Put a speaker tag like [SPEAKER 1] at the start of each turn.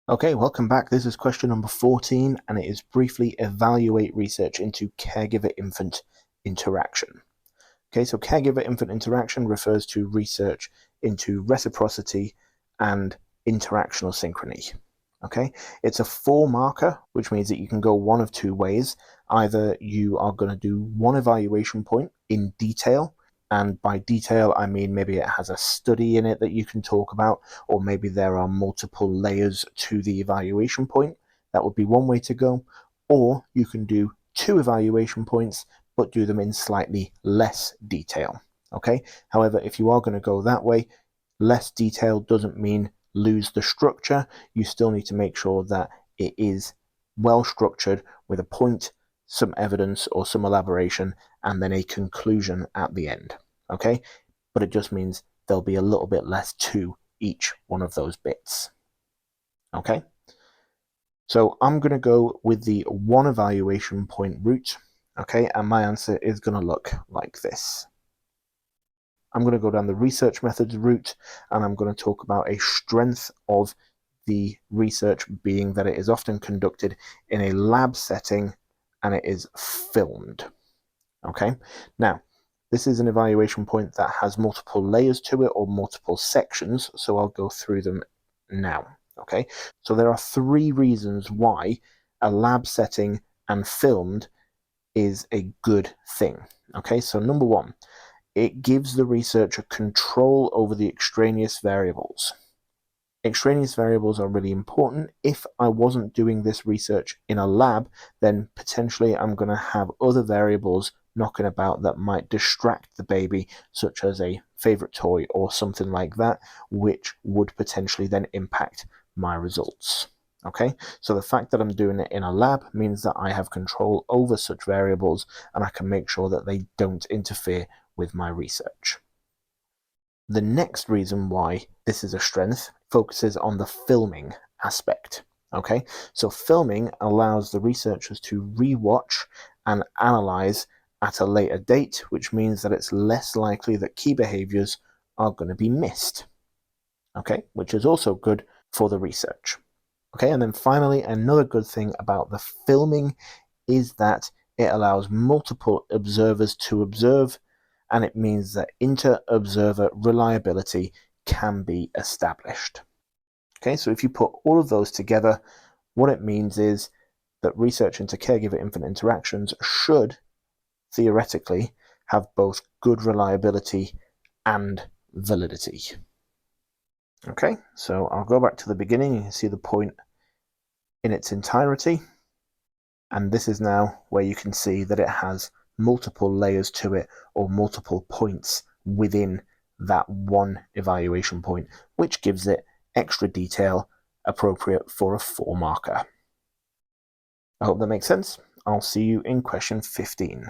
[SPEAKER 1] Okay, welcome back. This is question number 14, and it is briefly evaluate research into caregiver-infant interaction. Okay, so caregiver-infant interaction refers to research into reciprocity and interactional synchrony. Okay, it's a 4-marker, which means that you can go one of two ways. Either you are going to do one evaluation point in detail, and by detail I mean maybe it has a study in it that you can talk about, or maybe there are multiple layers to the evaluation point. That would be one way to go. Or you can do 2 evaluation points but do them in slightly less detail. Okay, however, if you are going to go that way, less detail doesn't mean lose the structure. You still need to make sure that it is well structured with a point, some evidence or some elaboration, and then a conclusion at the end. Okay, but it just means there'll be a little bit less to each one of those bits. Okay, so I'm going to go with the 1 evaluation point route. Okay, and my answer is going to look like this. I'm going to go down the research methods route, and I'm going to talk about a strength of the research being that it is often conducted in a lab setting and it is filmed. Okay, now this is an evaluation point that has multiple layers to it or multiple sections, so I'll go through them now. Okay, so there are 3 reasons why a lab setting and filmed is a good thing. Okay, so number 1, it gives the researcher control over the extraneous variables. Extraneous variables are really important. If I wasn't doing this research in a lab, then potentially I'm going to have other variables knocking about that might distract the baby, such as a favorite toy or something like that, which would potentially then impact my results. Okay, so the fact that I'm doing it in a lab means that I have control over such variables and I can make sure that they don't interfere with my research. The next reason why this is a strength focuses on the filming aspect. Okay, so filming allows the researchers to rewatch and analyze at a later date, which means that it's less likely that key behaviors are going to be missed. Okay, which is also good for the research. Okay, and then finally, another good thing about the filming is that it allows multiple observers to observe, and it means that inter-observer reliability can be established. Okay, so if you put all of those together, what it means is that research into caregiver-infant interactions should, theoretically, have both good reliability and validity. Okay, so I'll go back to the beginning. You can see the point in its entirety, and this is now where you can see that it has multiple layers to it or multiple points within that 1 evaluation point, which gives it extra detail appropriate for a 4-marker. I hope that makes sense. I'll see you in question 15.